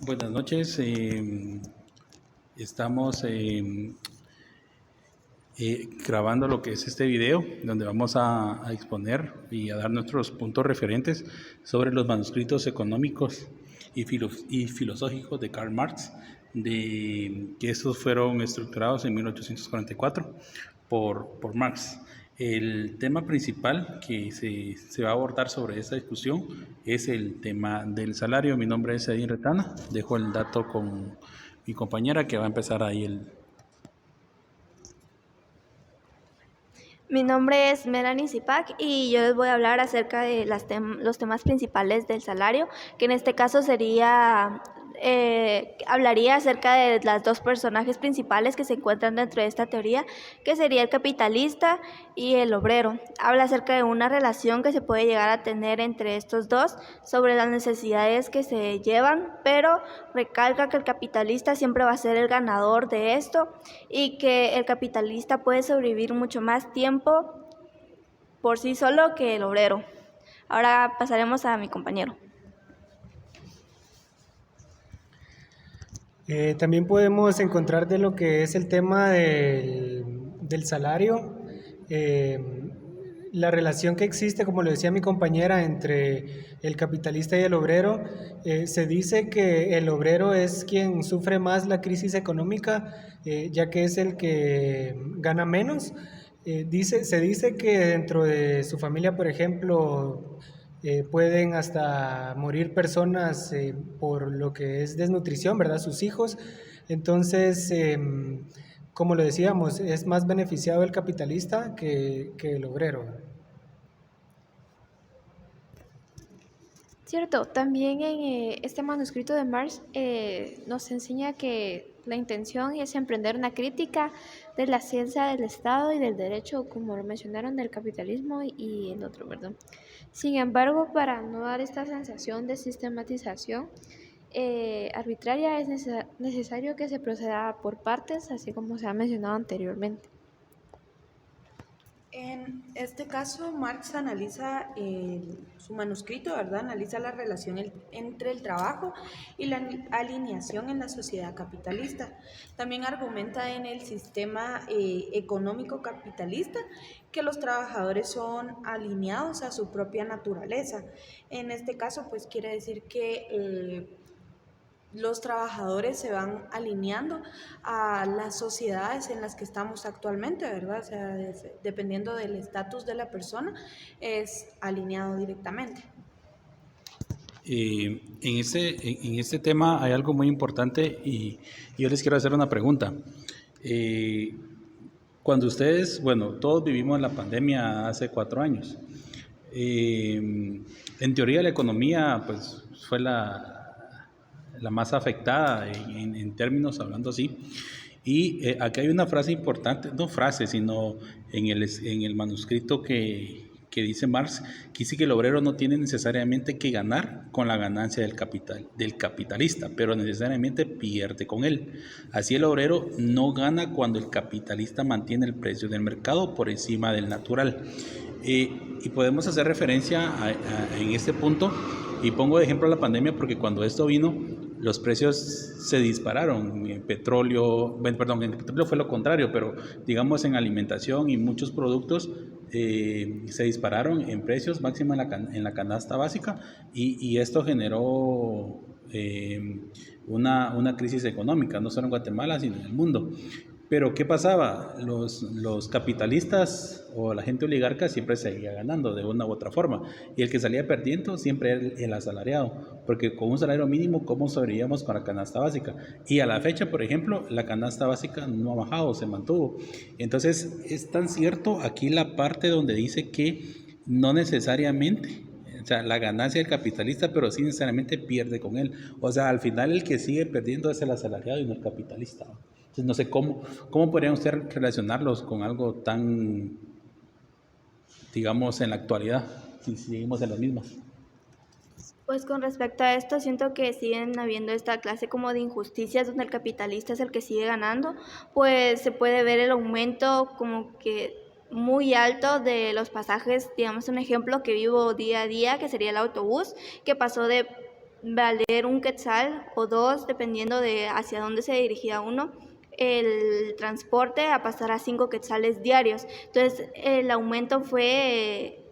Buenas noches. Estamos grabando lo que es este video, donde vamos a exponer y a dar nuestros puntos referentes sobre los manuscritos económicos y filosóficos de Karl Marx, que estos fueron estructurados en 1844 por Marx. El tema principal que se va a abordar sobre esta discusión es el tema del salario. Mi nombre es Edín Retana. Dejo el dato con mi compañera que va a empezar ahí el... Mi nombre es Melanie Zipac y yo les voy a hablar acerca de los temas principales del salario, que en este caso hablaría acerca de las dos personajes principales que se encuentran dentro de esta teoría, que sería el capitalista y el obrero. Habla acerca de una relación que se puede llegar a tener entre estos dos, sobre las necesidades que se llevan, pero recalca que el capitalista siempre va a ser el ganador de esto y que el capitalista puede sobrevivir mucho más tiempo por sí solo que el obrero. Ahora pasaremos a mi compañero. También podemos encontrar de lo que es el tema del salario, la relación que existe, como lo decía mi compañera, entre el capitalista y el obrero. Se dice que el obrero es quien sufre más la crisis económica, ya que es el que gana menos. Se dice que dentro de su familia, por ejemplo, pueden hasta morir personas por lo que es desnutrición, ¿verdad? Sus hijos. Entonces, como lo decíamos, es más beneficiado el capitalista que el obrero. Cierto, también en este manuscrito de Marx nos enseña que la intención es emprender una crítica de la ciencia del Estado y del derecho, como lo mencionaron, del capitalismo y el otro, ¿verdad? Sin embargo, para no dar esta sensación de sistematización arbitraria, es necesario que se proceda por partes, así como se ha mencionado anteriormente. En este caso, Marx analiza su manuscrito, ¿verdad? Analiza la relación entre el trabajo y la alineación en la sociedad capitalista. También argumenta en el sistema económico capitalista que los trabajadores son alineados a su propia naturaleza. En este caso, pues quiere decir que los trabajadores se van alineando a las sociedades en las que estamos actualmente, ¿verdad? O sea, dependiendo del estatus de la persona, es alineado directamente. En este tema hay algo muy importante y yo les quiero hacer una pregunta. Cuando ustedes, bueno, todos vivimos la pandemia hace 4 años. En teoría la economía pues fue la más afectada en términos hablando así. Y aquí hay una frase importante, no frase, sino en el manuscrito que dice Marx, que dice que el obrero no tiene necesariamente que ganar con la ganancia del capitalista, pero necesariamente pierde con él. Así el obrero no gana cuando el capitalista mantiene el precio del mercado por encima del natural. Y podemos hacer referencia en este punto, y pongo de ejemplo la pandemia porque cuando esto vino, los precios se dispararon. En petróleo, en petróleo fue lo contrario, pero digamos en alimentación y muchos productos se dispararon en precios máximo en la canasta básica y esto generó una crisis económica, no solo en Guatemala, sino en el mundo. Pero ¿qué pasaba? Los capitalistas o la gente oligarca siempre seguía ganando de una u otra forma. Y el que salía perdiendo siempre era el asalariado. Porque con un salario mínimo, ¿cómo sobrevivíamos con la canasta básica? Y a la fecha, por ejemplo, la canasta básica no ha bajado, se mantuvo. Entonces, es tan cierto aquí la parte donde dice que no necesariamente, o sea, la ganancia del capitalista, pero sí necesariamente pierde con él. O sea, al final el que sigue perdiendo es el asalariado y no el capitalista. Entonces, no sé cómo podrían ustedes relacionarlos con algo tan, digamos, en la actualidad, si seguimos en las mismas. Pues con respecto a esto, siento que siguen habiendo esta clase como de injusticias donde el capitalista es el que sigue ganando, pues se puede ver el aumento como que muy alto de los pasajes. Digamos un ejemplo que vivo día a día, que sería el autobús, que pasó de valer un quetzal o dos, dependiendo de hacia dónde se dirigía uno, el transporte a pasar a 5 quetzales diarios. Entonces el aumento fue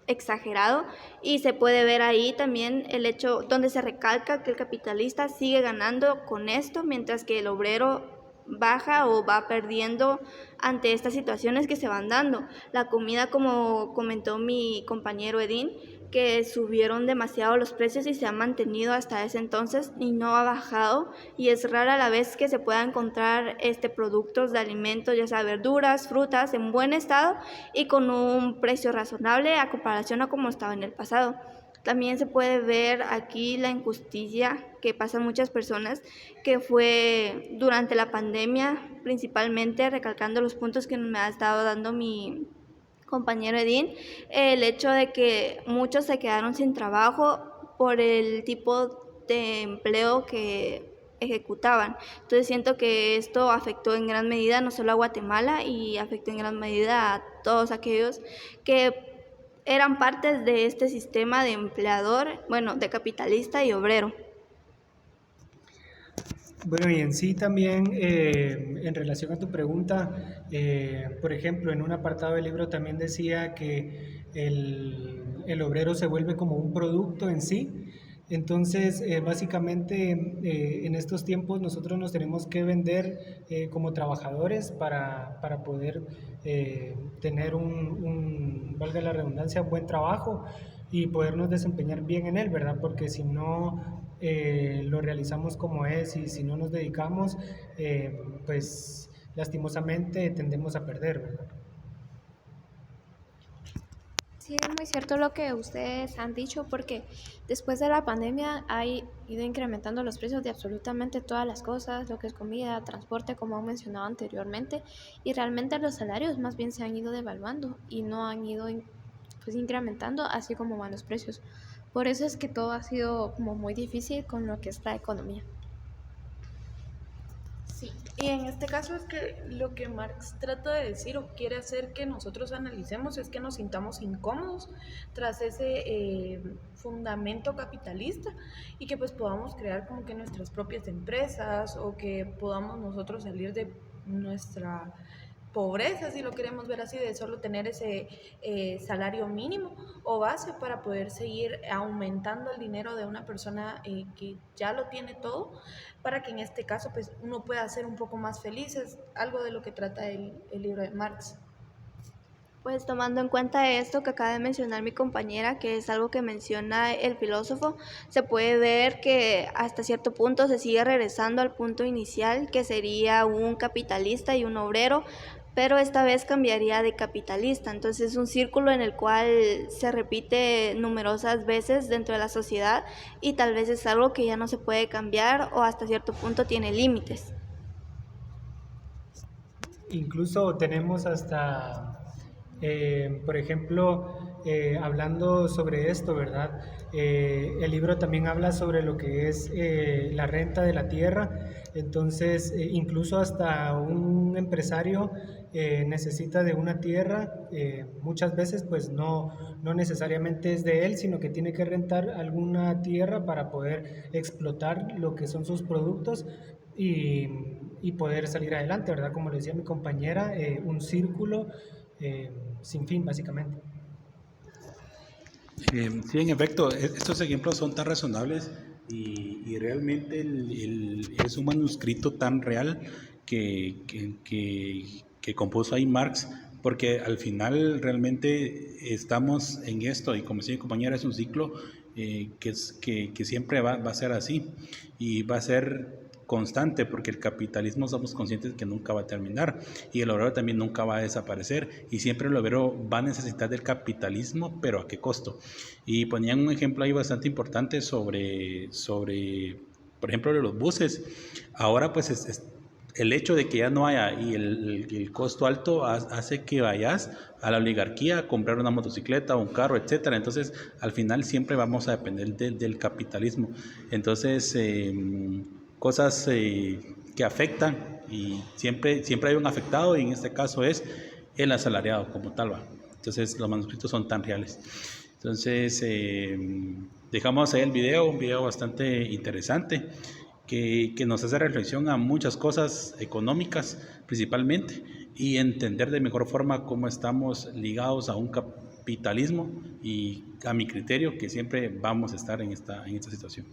exagerado y se puede ver ahí también el hecho donde se recalca que el capitalista sigue ganando con esto, mientras que el obrero baja o va perdiendo ante estas situaciones que se van dando. La comida, como comentó mi compañero Edín, que subieron demasiado los precios y se han mantenido hasta ese entonces y no ha bajado, y es rara la vez que se pueda encontrar productos de alimentos, ya sea verduras, frutas, en buen estado y con un precio razonable a comparación a como estaba en el pasado. También se puede ver aquí la injusticia que pasan muchas personas, que fue durante la pandemia, principalmente recalcando los puntos que me ha estado dando mi compañero Edín, el hecho de que muchos se quedaron sin trabajo por el tipo de empleo que ejecutaban. Entonces siento que esto afectó en gran medida no solo a Guatemala, y afectó en gran medida a todos aquellos que eran partes de este sistema de empleador, bueno, de capitalista y obrero. Bueno, y en sí también, en relación a tu pregunta, por ejemplo, en un apartado del libro también decía que el obrero se vuelve como un producto en sí. Entonces, básicamente, en estos tiempos nosotros nos tenemos que vender como trabajadores para poder tener valga la redundancia, un buen trabajo y podernos desempeñar bien en él, ¿verdad? Porque si no lo realizamos como es y si no nos dedicamos, pues lastimosamente tendemos a perder, ¿verdad? Sí, es muy cierto lo que ustedes han dicho, porque después de la pandemia ha ido incrementando los precios de absolutamente todas las cosas, lo que es comida, transporte, como han mencionado anteriormente, y realmente los salarios más bien se han ido devaluando y no han ido pues incrementando así como van los precios. Por eso es que todo ha sido como muy difícil con lo que es la economía. Sí, y en este caso es que lo que Marx trata de decir o quiere hacer que nosotros analicemos es que nos sintamos incómodos tras ese fundamento capitalista, y que pues podamos crear como que nuestras propias empresas, o que podamos nosotros salir de nuestra pobreza, si lo queremos ver así, de solo tener ese salario mínimo o base para poder seguir aumentando el dinero de una persona que ya lo tiene todo, para que en este caso pues uno pueda ser un poco más feliz. Es algo de lo que trata el libro de Marx. Pues tomando en cuenta esto que acaba de mencionar mi compañera, que es algo que menciona el filósofo, se puede ver que hasta cierto punto se sigue regresando al punto inicial, que sería un capitalista y un obrero, pero esta vez cambiaría de capitalista. Entonces es un círculo en el cual se repite numerosas veces dentro de la sociedad, y tal vez es algo que ya no se puede cambiar o hasta cierto punto tiene límites. Incluso tenemos hasta, por ejemplo, hablando sobre esto, ¿verdad? El libro también habla sobre lo que es la renta de la tierra. Entonces, incluso hasta un empresario necesita de una tierra, muchas veces pues no necesariamente es de él, sino que tiene que rentar alguna tierra para poder explotar lo que son sus productos y poder salir adelante, ¿verdad? Como le decía mi compañera, un círculo sin fin, básicamente. Sí, en efecto, estos ejemplos son tan razonables y realmente es un manuscrito tan real que compuso ahí Marx, porque al final realmente estamos en esto, y como decía mi compañera, es un ciclo que siempre va a ser así y va a ser constante, porque el capitalismo somos conscientes que nunca va a terminar, y el obrero también nunca va a desaparecer, y siempre el obrero va a necesitar del capitalismo, pero ¿a qué costo? Y ponían un ejemplo ahí bastante importante sobre por ejemplo, de los buses. Ahora pues el hecho de que ya no haya y el costo alto hace que vayas a la oligarquía a comprar una motocicleta o un carro, etcétera. Entonces, al final siempre vamos a depender del capitalismo. Entonces, cosas que afectan, y siempre hay un afectado, y en este caso es el asalariado como tal, ¿va? Entonces los manuscritos son tan reales. Entonces, dejamos ahí el video, un video bastante interesante que nos hace reflexión a muchas cosas económicas principalmente y entender de mejor forma cómo estamos ligados a un capitalismo y a mi criterio que siempre vamos a estar en esta situación.